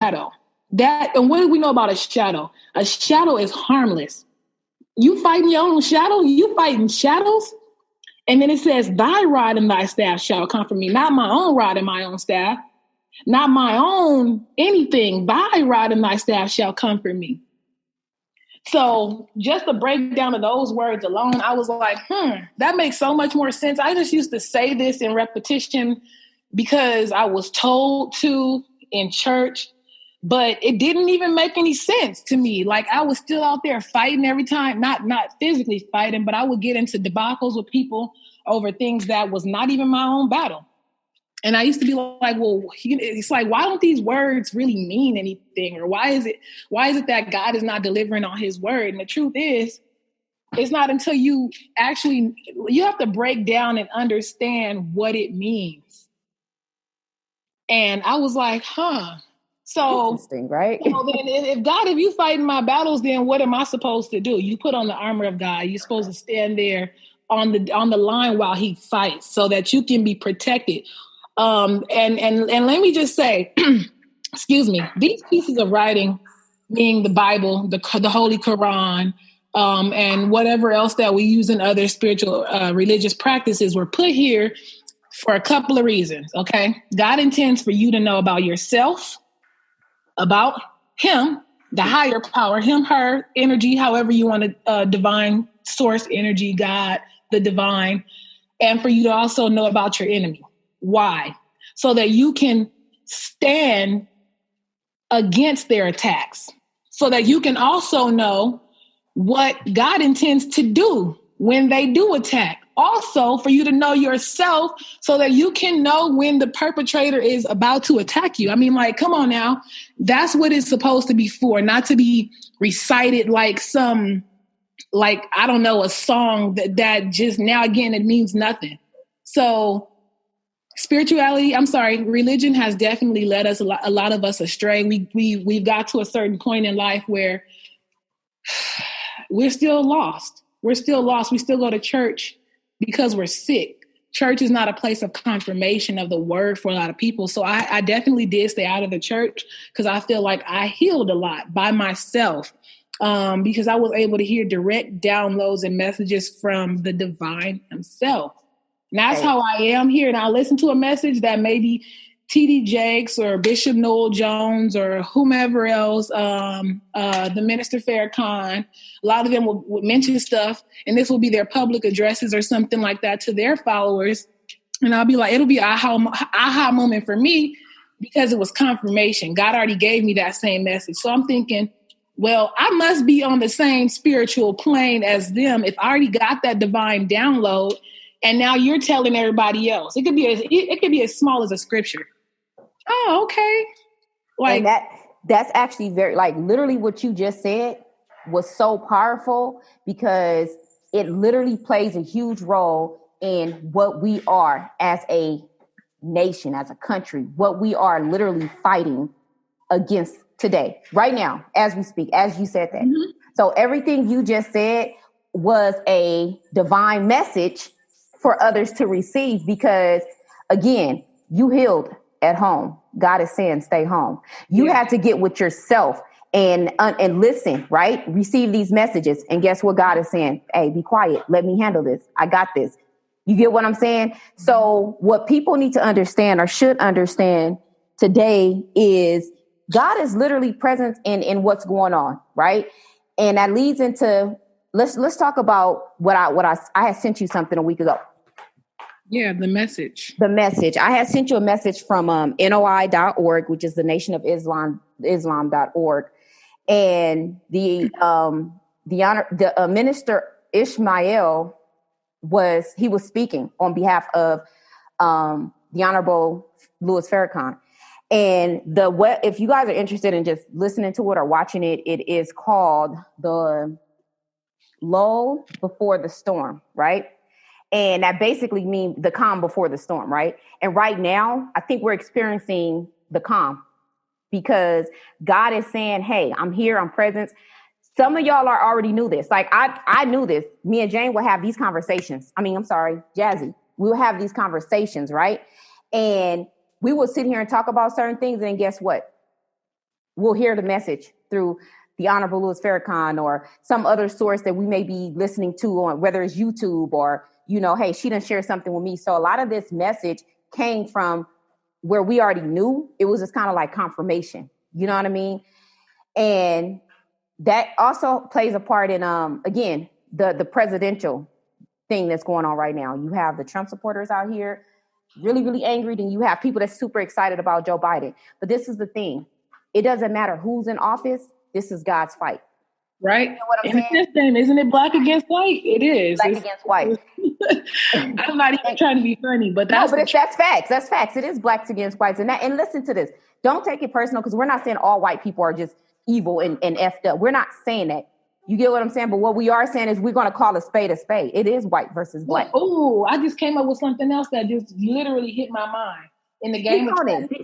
shadow. That, and what do we know about a shadow? A shadow is harmless. You fighting your own shadow? You fighting shadows? And then it says, thy rod and thy staff shall comfort me. Not my own rod and my own staff. Not my own anything. Thy rod and thy staff shall comfort me. So just the breakdown of those words alone, I was like, that makes so much more sense. I just used to say this in repetition because I was told to in church, but it didn't even make any sense to me. Like I was still out there fighting every time, not physically fighting, but I would get into debacles with people over things that was not even my own battle. And I used to be like, well, it's like, why don't these words really mean anything? Or why is it that God is not delivering on his word? And the truth is, it's not until you have to break down and understand what it means. And I was like, So, interesting, right? Then if you fighting my battles, then what am I supposed to do? You put on the armor of God. You're supposed to stand there on the line while he fights so that you can be protected. And let me just say, excuse me, these pieces of writing, being the Bible, the Holy Quran, and whatever else that we use in other spiritual religious practices, were put here for a couple of reasons. Okay, God intends for you to know about yourself, about him, the higher power, him, her, energy, however you want to, divine source, energy, God, the divine, and for you to also know about your enemy. Why? So that you can stand against their attacks. So that you can also know what God intends to do when they do attack. Also, for you to know yourself so that you can know when the perpetrator is about to attack you. I mean, like, come on now. That's what it's supposed to be for, not to be recited like some, like, I don't know, a song that just now, again, it means nothing. So religion has definitely led us, a lot of us astray. We've got to a certain point in life where we're still lost. We still go to church because we're sick. Church is not a place of confirmation of the word for a lot of people. So I definitely did stay out of the church because I feel like I healed a lot by myself because I was able to hear direct downloads and messages from the divine himself. And that's how I am here. And I'll listen to a message that maybe T.D. Jakes or Bishop Noel Jones or whomever else, the Minister Farrakhan, a lot of them will mention stuff, and this will be their public addresses or something like that to their followers. And I'll be like, it'll be an aha moment for me because it was confirmation. God already gave me that same message. So I'm thinking, well, I must be on the same spiritual plane as them if I already got that divine download. And now you're telling everybody else. It could be as small as a scripture. Oh, okay. Like, and that's actually very, like, literally what you just said was so powerful because it literally plays a huge role in what we are as a nation, as a country, what we are literally fighting against today, right now, as we speak, as you said that. Mm-hmm. So everything you just said was a divine message for others to receive because, again, you healed at home. God is saying, stay home. You had to get with yourself and listen, right? Receive these messages. And guess what God is saying? Hey, be quiet. Let me handle this. I got this. You get what I'm saying? So what people need to understand or should understand today is God is literally present in what's going on, right? And that leads into, let's talk about what I had sent you something a week ago. Yeah, the message. I had sent you a message from NOI.org, which is the Nation of Islam.org. And the minister Ishmael was speaking on behalf of the Honorable Louis Farrakhan. And if you guys are interested in just listening to it or watching it, it is called The Lull Before the Storm, right? And that basically means the calm before the storm, right? And right now, I think we're experiencing the calm because God is saying, hey, I'm here, I'm present. Some of y'all already knew this. Like I knew this. Me and Jane will have these conversations. Jazzy. We will have these conversations, right? And we will sit here and talk about certain things. And guess what? we'll hear the message through the Honorable Louis Farrakhan or some other source that we may be listening to on whether it's YouTube or, hey, she done shared something with me. So a lot of this message came from where we already knew. It was just kind of like confirmation. You know what I mean? And that also plays a part in, again, the presidential thing that's going on right now. You have the Trump supporters out here really, really angry. Then you have people that's super excited about Joe Biden. But this is the thing. It doesn't matter who's in office. This is God's fight. Right? You know what I'm saying? This thing, isn't it black against white? It is. Black against white. I'm not even trying to be funny, but that's that's facts. That's facts. It is blacks against whites. And listen to this. Don't take it personal, because we're not saying all white people are just evil and effed up. We're not saying that. You get what I'm saying? But what we are saying is we're going to call a spade a spade. It is white versus black. Oh, I just came up with something else that just literally hit my mind. In the game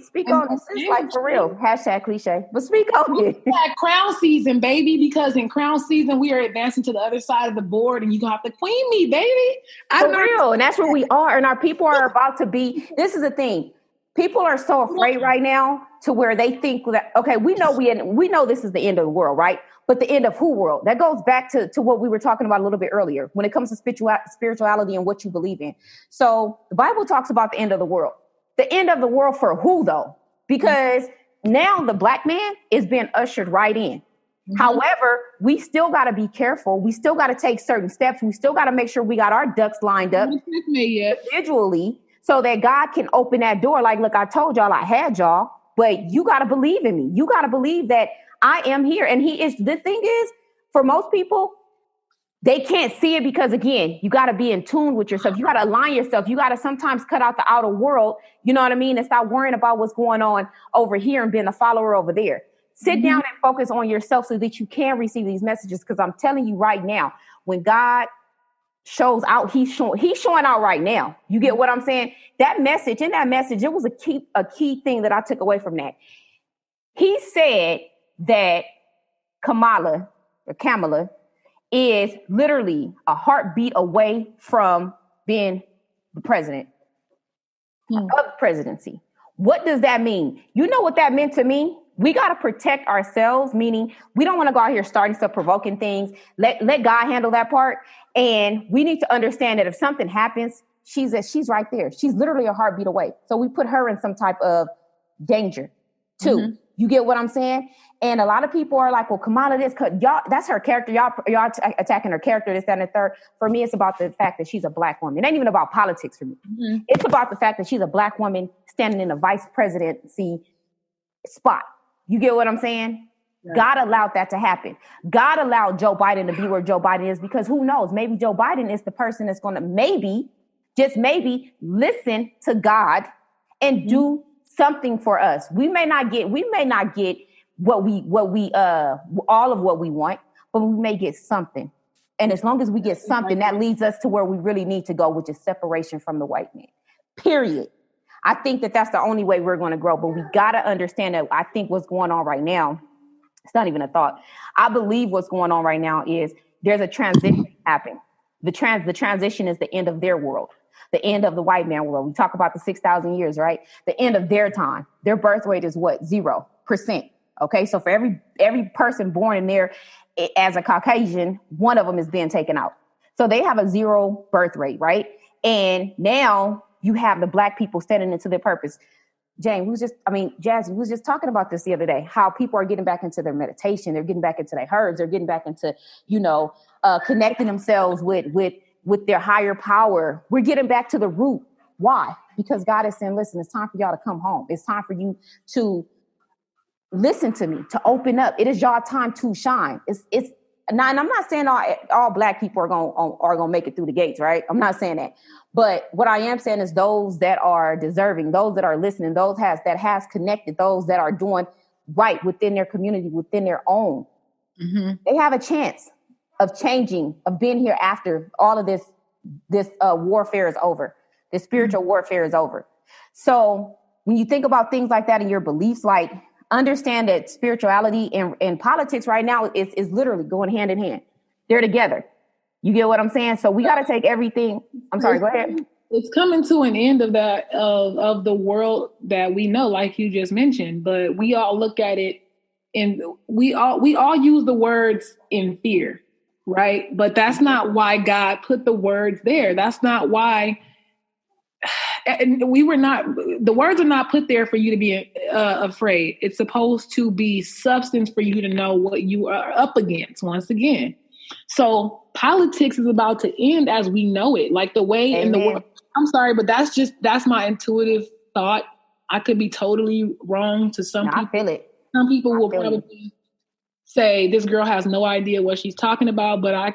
Speak on it. It's like for real. Hashtag cliche. But speak on it. Crown season, baby, because in crown season, we are advancing to the other side of the board and you're going to have to queen me, baby. For real. And that's where we are. And our people are about to be. This is the thing. People are so afraid right now to where they think that, okay, we know this is the end of the world, right? But the end of who world? That goes back to what we were talking about a little bit earlier when it comes to spirituality and what you believe in. So the Bible talks about the end of the world. The end of the world for who, though? Because now the black man is being ushered right in. Mm-hmm. However, we still got to be careful. We still got to take certain steps. We still got to make sure we got our ducks lined up individually so that God can open that door. Like, look, I told y'all I had y'all, but you got to believe in me. You got to believe that I am here. And he is. The thing is, for most people, they can't see it because, again, you got to be in tune with yourself. You got to align yourself. You got to sometimes cut out the outer world, you know what I mean, and stop worrying about what's going on over here and being a follower over there. Sit down and focus on yourself so that you can receive these messages. Because I'm telling you right now, when God shows out, he's showing out right now. You get what I'm saying? That message, it was a key thing that I took away from that. He said that Kamala is literally a heartbeat away from being the president of the presidency. What does that mean? You know what that meant to me? We got to protect ourselves, meaning we don't want to go out here starting stuff, provoking things. Let God handle that part. And we need to understand that if something happens, she's right there. She's literally a heartbeat away. So we put her in some type of danger too. Mm-hmm. You get what I'm saying? And a lot of people are like, well, Kamala, y'all, that's her character. Y'all attacking her character, this, that, and the third. For me, it's about the fact that she's a black woman. It ain't even about politics for me. Mm-hmm. It's about the fact that she's a black woman standing in a vice presidency spot. You get what I'm saying? Right. God allowed that to happen. God allowed Joe Biden to be where Joe Biden is because who knows? Maybe Joe Biden is the person that's going to just maybe listen to God and do something for us. We may not get what we all of what we want, but we may get something. And as long as we get something, that leads us to where we really need to go, which is separation from the white man. Period. I think that that's the only way we're going to grow, but we got to understand that I think what's going on right now, it's not even a thought. I believe what's going on right now is there's a transition happening. The transition is the end of their world, the end of the white man world. We talk about the 6,000 years, right? The end of their time. Their birth rate is what? 0%. Okay. So for every person born in there as a Caucasian, one of them is being taken out. So they have a 0 birth rate, right? And now you have the black people standing into their purpose. Jazzy, we was just talking about this the other day, how people are getting back into their meditation. They're getting back into their herds. They're getting back into, connecting themselves with their higher power. We're getting back to the root. Why? Because God is saying, listen, it's time for y'all to come home. It's time for you to listen to me, to open up. It is y'all time to shine. It's now, and I'm not saying all black people are gonna make it through the gates, right? I'm not saying that. But what I am saying is those that are deserving, those that are listening, that has connected, those that are doing right within their community, within their own, they have a chance of changing, of being here after all of this warfare is over. This spiritual warfare is over. So when you think about things like that in your beliefs, like understand that spirituality and politics right now is literally going hand in hand. They're together. You get what I'm saying? So we got to take everything. I'm sorry, go ahead. It's coming to an end of that, of the world that we know, like you just mentioned, but we all look at it and we all use the words in fear, right? But that's not why God put the words there. That's not why. And the words are not put there for you to be afraid. It's supposed to be substance for you to know what you are up against once again. So politics is about to end as we know it. Like the way in the world, I'm sorry, but that's my intuitive thought. I could be totally wrong to some people. I feel it. Some people will probably say this girl has no idea what she's talking about, but I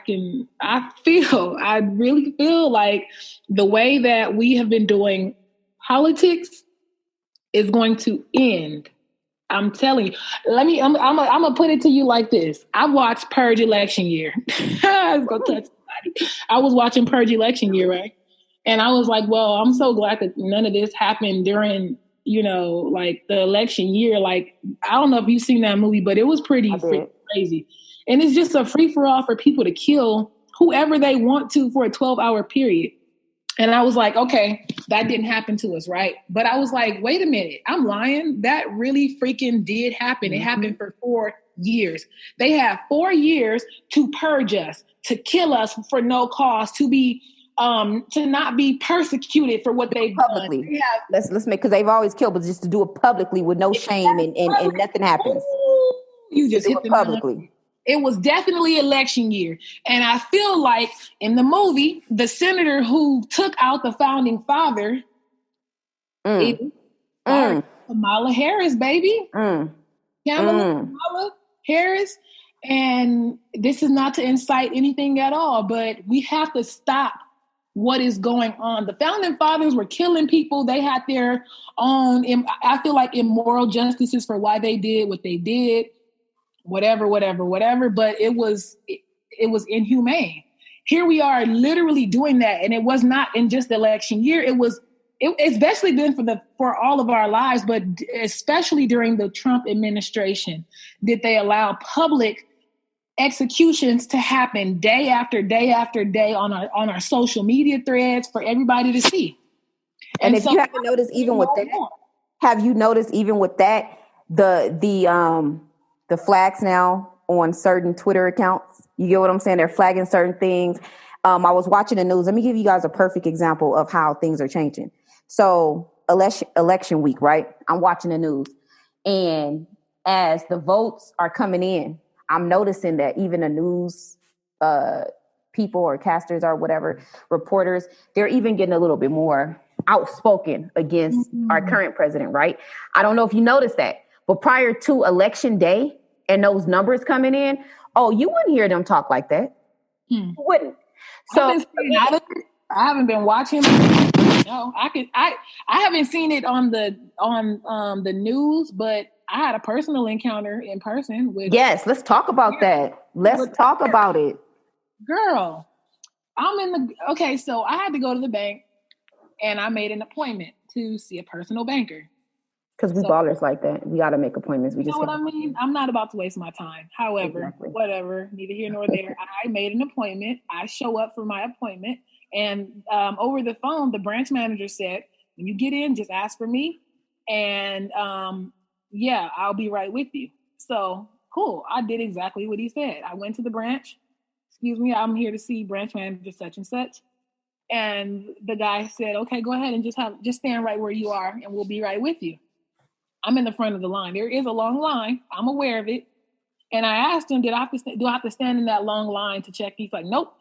really feel like the way that we have been doing politics is going to end. I'm telling you. I'm gonna put it to you like this. I watched Purge election year. I was gonna touch somebody. I was watching Purge election year, right? And I was like, well, I'm so glad that none of this happened during, like the election year. Like, I don't know if you've seen that movie, but it was pretty crazy. And it's just a free for all for people to kill whoever they want to for a 12-hour period. And I was like, okay, that didn't happen to us, right? But I was like, wait a minute, I'm lying. That really freaking did happen. It happened for 4 years. They have 4 years to purge us, to kill us for no cause, to not be persecuted for what they've publicly done. Let's make, because they've always killed, but just to do it publicly with no shame and nothing happens. You just hit it publicly. It was definitely election year. And I feel like in the movie, the senator who took out the founding father, Kamala Harris, baby. Kamala Harris. And this is not to incite anything at all, but we have to stop what is going on. The founding fathers were killing people. They had their own, I feel like, immoral justices for why they did what they did. Whatever, but it was inhumane. Here we are literally doing that. And it was not in just the election year. It's especially been for all of our lives, but especially during the Trump administration, did they allow public executions to happen day after day after day on our social media threads for everybody to see. And if you haven't noticed, even with that, have you noticed even with that, the flags now on certain Twitter accounts? You get what I'm saying? They're flagging certain things. I was watching the news. Let me give you guys a perfect example of how things are changing. So election week, right? I'm watching the news. And as the votes are coming in, I'm noticing that even the news people or casters or whatever, reporters, they're even getting a little bit more outspoken against our current president, right? I don't know if you noticed that, but prior to election day, and those numbers coming in, you wouldn't hear them talk like that. You wouldn't. So I haven't been watching. No, I haven't seen it on the news, but I had a personal encounter in person with. Yes, let's talk about that. Let's talk about it. Girl, so I had to go to the bank, and I made an appointment to see a personal banker. Because we ballers like that. We got to make appointments. You know what I mean? I'm not about to waste my time. However, whatever, neither here nor there. I made an appointment. I show up for my appointment. And over the phone, the branch manager said, when you get in, just ask for me. And I'll be right with you. So, cool. I did exactly what he said. I went to the branch. Excuse me, I'm here to see branch manager such and such. And the guy said, okay, go ahead and just stand right where you are and we'll be right with you. I'm in the front of the line. There is a long line. I'm aware of it. And I asked him, do I have to stand in that long line to check? He's like, nope.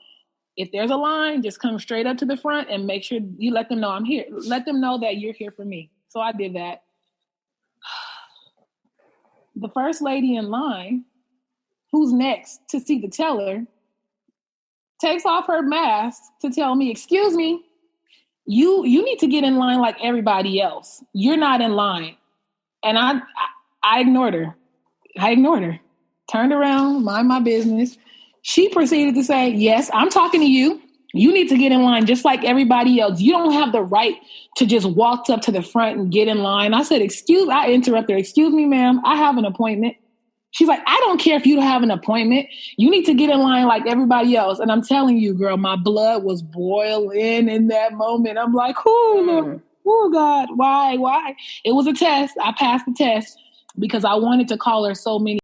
If there's a line, just come straight up to the front and make sure you let them know I'm here. Let them know that you're here for me. So I did that. The first lady in line, who's next to see the teller, takes off her mask to tell me, excuse me, you need to get in line like everybody else. You're not in line. And I ignored her. Turned around, mind my business. She proceeded to say, yes, I'm talking to you. You need to get in line just like everybody else. You don't have the right to just walk up to the front and get in line. I said, I interrupted her. Excuse me, ma'am, I have an appointment. She's like, I don't care if you don't have an appointment. You need to get in line like everybody else. And I'm telling you, girl, my blood was boiling in that moment. I'm like, Lord. Oh, God, why? It was a test. I passed the test because I wanted to call her so many